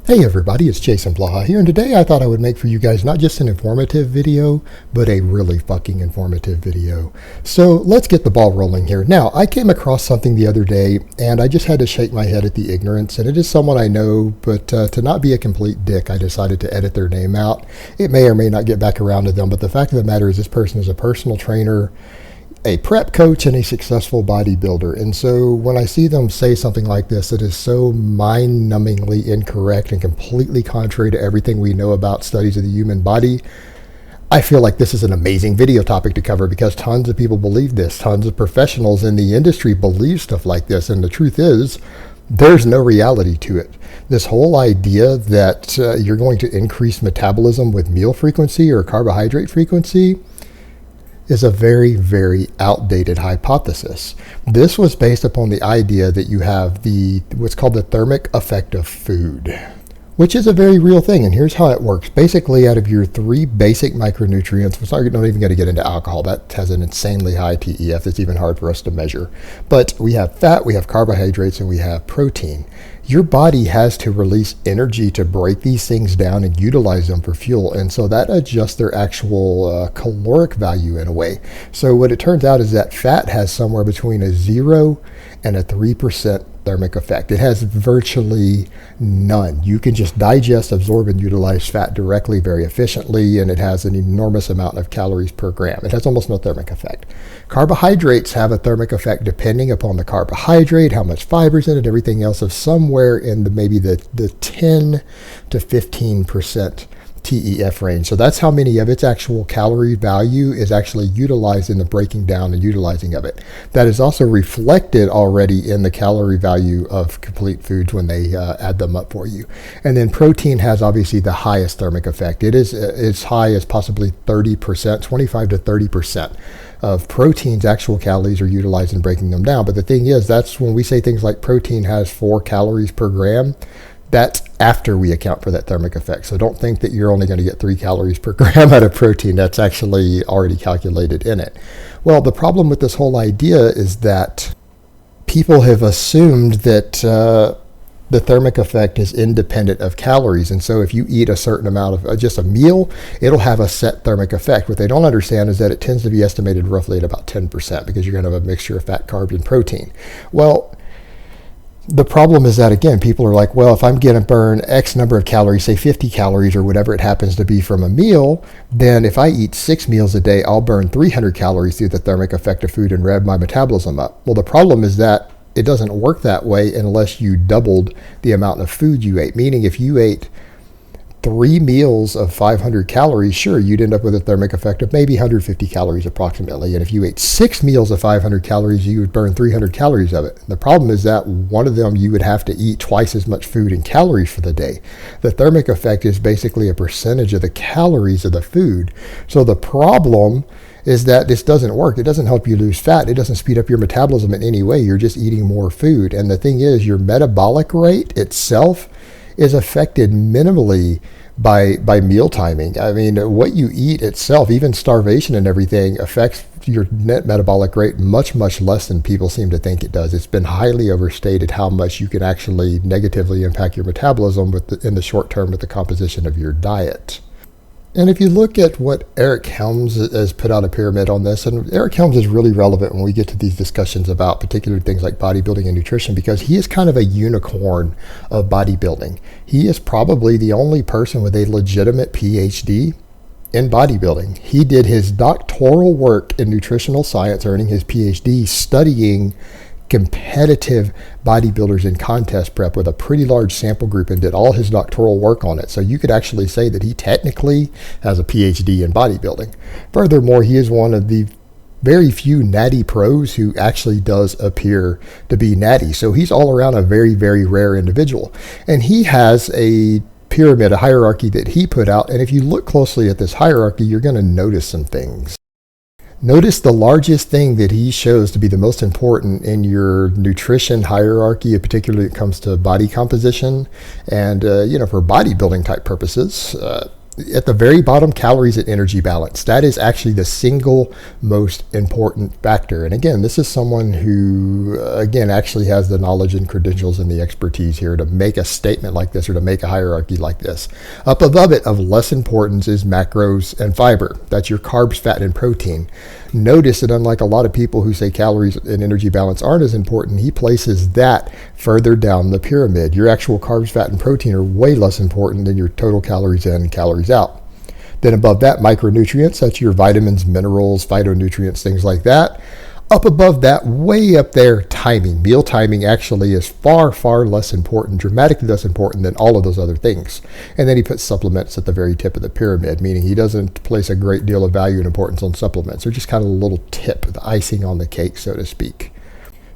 Hey everybody, it's Jason Blaha here, and today I thought I would make for you guys not just an informative video, but a really fucking informative video. So let's get the ball rolling here. Now, I came across something the other day, and I just had to shake my head at the ignorance, and it is someone I know, but to not be a complete dick, I decided to edit their name out. It may or may not get back around to them, but the fact of the matter is this person is a personal trainer, a prep coach, and a successful bodybuilder. And so when I see them say something like this that is so mind-numbingly incorrect and completely contrary to everything we know about studies of the human body, I feel like this is an amazing video topic to cover because tons of people believe this. Tons of professionals in the industry believe stuff like this. And the truth is, there's no reality to it. This whole idea that you're going to increase metabolism with meal frequency or carbohydrate frequency is a very, very outdated hypothesis. This was based upon the idea that you have what's called the thermic effect of food, which is a very real thing. And here's how it works. Basically, out of your three basic micronutrients, we're not even going to get into alcohol. That has an insanely high TEF that's even hard for us to measure. But we have fat, we have carbohydrates, and we have protein. Your body has to release energy to break these things down and utilize them for fuel. And so that adjusts their actual caloric value in a way. So what it turns out is that fat has somewhere between a 0 and a 3% thermic effect. It has virtually none. You can just digest, absorb, and utilize fat directly very efficiently, and it has an enormous amount of calories per gram. It has almost no thermic effect. Carbohydrates have a thermic effect depending upon the carbohydrate, how much fiber's in it, everything else of somewhere in maybe the 10 to 15% TEF range. So that's how many of its actual calorie value is actually utilized in the breaking down and utilizing of it. That is also reflected already in the calorie value of complete foods when they add them up for you. And then protein has obviously the highest thermic effect. It is as high as possibly 30%, 25 to 30% of protein's actual calories are utilized in breaking them down. But the thing is, that's when we say things like protein has 4 calories per gram, that's after we account for that thermic effect. So don't think that you're only going to get 3 calories per gram out of protein. That's actually already calculated in it. Well, the problem with this whole idea is that people have assumed that the thermic effect is independent of calories. And so if you eat a certain amount of just a meal, it'll have a set thermic effect. What they don't understand is that it tends to be estimated roughly at about 10% because you're going to have a mixture of fat, carbs, and protein. Well, the problem is that, again, people are like, well, if I'm going to burn X number of calories, say 50 calories or whatever it happens to be from a meal, then if I eat 6 meals a day, I'll burn 300 calories through the thermic effect of food and rev my metabolism up. Well, the problem is that it doesn't work that way unless you doubled the amount of food you ate. Meaning if you ate 3 meals of 500 calories, sure, you'd end up with a thermic effect of maybe 150 calories approximately. And if you ate 6 meals of 500 calories, you would burn 300 calories of it. The problem is that one of them, you would have to eat twice as much food and calories for the day. The thermic effect is basically a percentage of the calories of the food. So the problem is that this doesn't work. It doesn't help you lose fat. It doesn't speed up your metabolism in any way. You're just eating more food. And the thing is, your metabolic rate itself is affected minimally by meal timing. I mean, what you eat itself, even starvation and everything, affects your net metabolic rate much, much less than people seem to think it does. It's been highly overstated how much you can actually negatively impact your metabolism in the short term with the composition of your diet. And if you look at what Eric Helms has put out a pyramid on this, and Eric Helms is really relevant when we get to these discussions about particular things like bodybuilding and nutrition, because he is kind of a unicorn of bodybuilding. He is probably the only person with a legitimate PhD in bodybuilding. He did his doctoral work in nutritional science, earning his PhD, studying competitive bodybuilders in contest prep with a pretty large sample group, and did all his doctoral work on it. So you could actually say that he technically has a PhD in bodybuilding. Furthermore, he is one of the very few natty pros who actually does appear to be natty. So he's all around a very, very rare individual. And he has a pyramid, a hierarchy that he put out. And if you look closely at this hierarchy, you're going to notice some things. Notice the largest thing that he shows to be the most important in your nutrition hierarchy, particularly when it comes to body composition and, for bodybuilding type purposes, at the very bottom, calories and energy balance. That is actually the single most important factor. And again, this is someone who, again, actually has the knowledge and credentials and the expertise here to make a statement like this or to make a hierarchy like this. Up above it, of less importance, is macros and fiber. That's your carbs, fat, and protein. Notice that unlike a lot of people who say calories and energy balance aren't as important, he places that further down the pyramid. Your actual carbs, fat, and protein are way less important than your total calories in and calories out. Then above that, micronutrients, that's your vitamins, minerals, phytonutrients, things like that. Up above that, way up there, timing. Meal timing actually is far, far less important, dramatically less important than all of those other things. And then he puts supplements at the very tip of the pyramid, meaning he doesn't place a great deal of value and importance on supplements. They're just kind of a little tip, the icing on the cake, so to speak.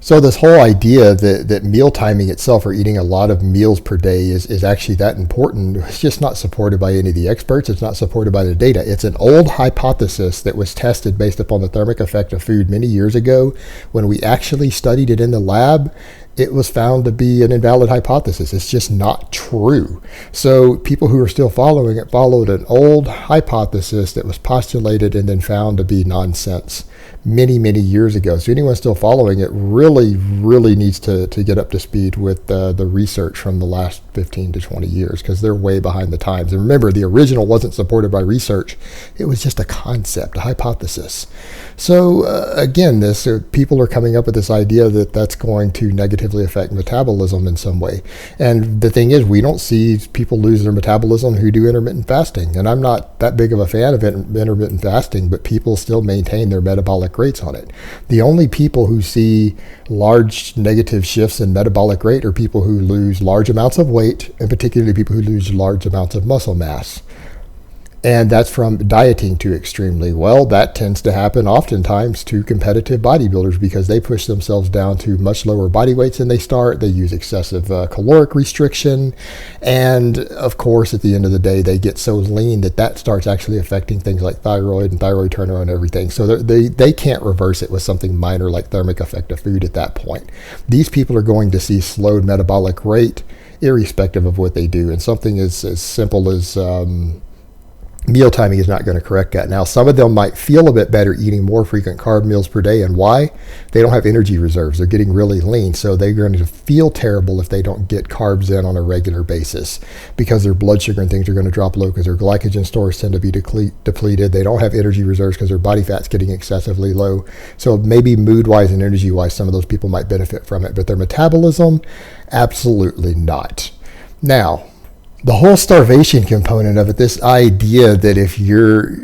So this whole idea that meal timing itself, or eating a lot of meals per day, is actually that important, it's just not supported by any of the experts. It's not supported by the data. It's an old hypothesis that was tested based upon the thermic effect of food many years ago. When we actually studied it in the lab, it was found to be an invalid hypothesis. It's just not true. So people who are still following it followed an old hypothesis that was postulated and then found to be nonsense many, many years ago. So anyone still following it really, really needs to get up to speed with the research from the last 15 to 20 years, because they're way behind the times. And remember, the original wasn't supported by research. It was just a concept, a hypothesis. So again, people are coming up with this idea that that's going to negatively affect metabolism in some way. And the thing is, we don't see people lose their metabolism who do intermittent fasting. And I'm not that big of a fan of intermittent fasting, but people still maintain their metabolic rates on it. The only people who see large negative shifts in metabolic rate are people who lose large amounts of weight, and particularly people who lose large amounts of muscle mass. And that's from dieting too extremely. Well, that tends to happen oftentimes to competitive bodybuilders because they push themselves down to much lower body weights than they start. They use excessive caloric restriction. And of course, at the end of the day, they get so lean that starts actually affecting things like thyroid and thyroid turnover and everything. So they can't reverse it with something minor like thermic effect of food at that point. These people are going to see slowed metabolic rate irrespective of what they do. And something as simple as meal timing is not going to correct that. Now, some of them might feel a bit better eating more frequent carb meals per day. And why? They don't have energy reserves. They're getting really lean. So they're going to feel terrible if they don't get carbs in on a regular basis, because their blood sugar and things are going to drop low because their glycogen stores tend to be depleted. They don't have energy reserves because their body fat's getting excessively low. So maybe mood-wise and energy-wise, some of those people might benefit from it. But their metabolism, absolutely not. Now, the whole starvation component of it, this idea that if you're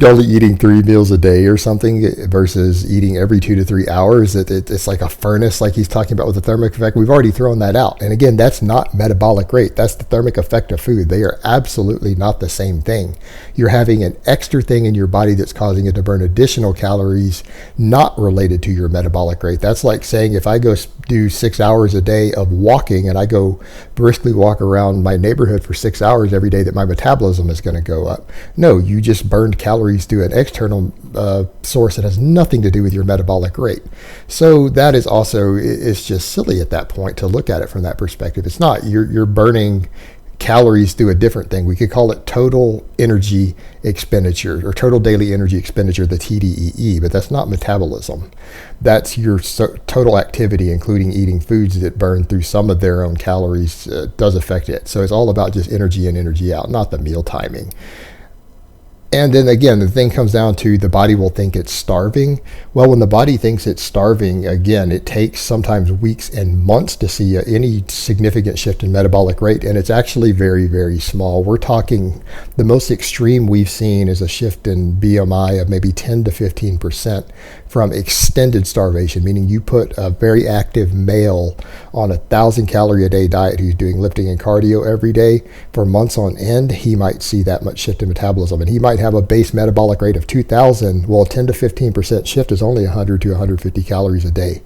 only eating 3 meals a day or something versus eating every 2 to 3 hours, that it's like a furnace, like he's talking about with the thermic effect, we've already thrown that out. And again, that's not metabolic rate. That's the thermic effect of food. They are absolutely not the same thing. You're having an extra thing in your body that's causing it to burn additional calories, not related to your metabolic rate. That's like saying if I go do 6 hours a day of walking and I go briskly walk around my neighborhood for 6 hours every day, that my metabolism is going to go up. No, you just burned calories through an external source that has nothing to do with your metabolic rate. So that is also, it's just silly at that point to look at it from that perspective. It's not, you're burning calories through a different thing. We could call it total energy expenditure or total daily energy expenditure, the TDEE, but that's not metabolism. That's your total activity, including eating foods that burn through some of their own calories, does affect it. So it's all about just energy in, energy out, not the meal timing. And then again, the thing comes down to the body will think it's starving. Well, when the body thinks it's starving, again, it takes sometimes weeks and months to see any significant shift in metabolic rate. And it's actually very, very small. We're talking, the most extreme we've seen is a shift in BMI of maybe 10 to 15% from extended starvation, meaning you put a very active male on 1,000 calorie a day diet who's doing lifting and cardio every day for months on end, he might see that much shift in metabolism. And he might have a base metabolic rate of 2,000. Well, 10 to 15% shift is only 100 to 150 calories a day.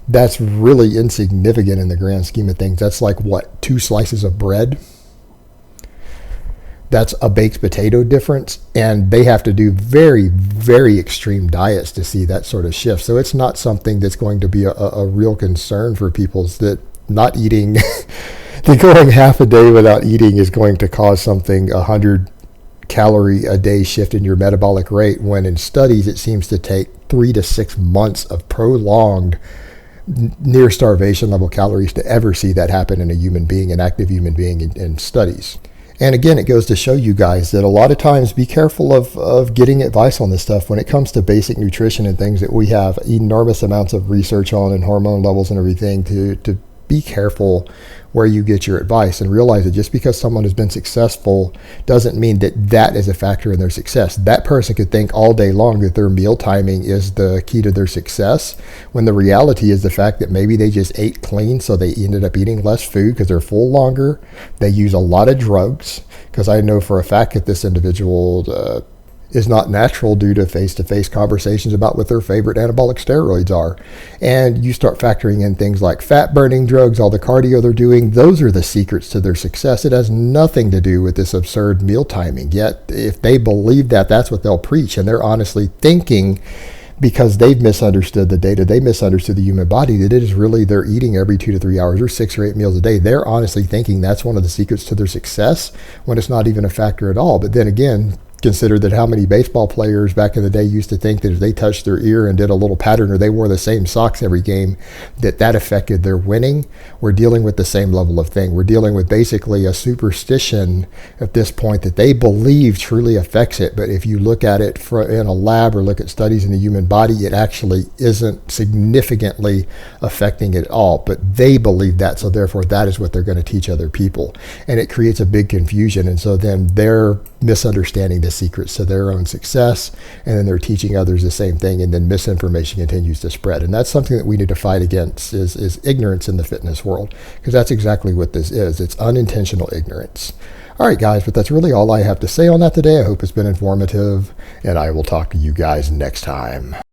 That's really insignificant in the grand scheme of things. That's like, what, 2 slices of bread? That's a baked potato difference, and they have to do very, very extreme diets to see that sort of shift. So it's not something that's going to be a real concern for people, that not eating, that going half a day without eating is going to cause something 100 calorie a day shift in your metabolic rate, when in studies it seems to take 3 to 6 months of prolonged near starvation level calories to ever see that happen in a human being, an active human being in studies. And again, it goes to show you guys that a lot of times be careful of getting advice on this stuff when it comes to basic nutrition and things that we have enormous amounts of research on, and hormone levels and everything, to be careful where you get your advice, and realize that just because someone has been successful doesn't mean that that is a factor in their success. That person could think all day long that their meal timing is the key to their success, when the reality is the fact that maybe they just ate clean, so they ended up eating less food because they're full longer. They use a lot of drugs, because I know for a fact that this individual is not natural due to face-to-face conversations about what their favorite anabolic steroids are. And you start factoring in things like fat-burning drugs, all the cardio they're doing. Those are the secrets to their success. It has nothing to do with this absurd meal timing. Yet, if they believe that, that's what they'll preach. And they're honestly thinking, because they've misunderstood the data, they misunderstood the human body, that it is really they're eating every 2 to 3 hours or 6 or 8 meals a day. They're honestly thinking that's one of the secrets to their success, when it's not even a factor at all. But then again, consider that how many baseball players back in the day used to think that if they touched their ear and did a little pattern, or they wore the same socks every game, that affected their winning. We're dealing with the same level of thing. We're dealing with basically a superstition at this point that they believe truly affects it. But if you look at it in a lab, or look at studies in the human body, it actually isn't significantly affecting it at all. But they believe that, so therefore that is what they're going to teach other people. And it creates a big confusion. And so then they're misunderstanding the secrets to their own success, and then they're teaching others the same thing, and then misinformation continues to spread. And that's something that we need to fight against, is ignorance in the fitness world, because that's exactly what this is. It's unintentional ignorance. All right, guys, but that's really all I have to say on that today. I hope it's been informative, and I will talk to you guys next time.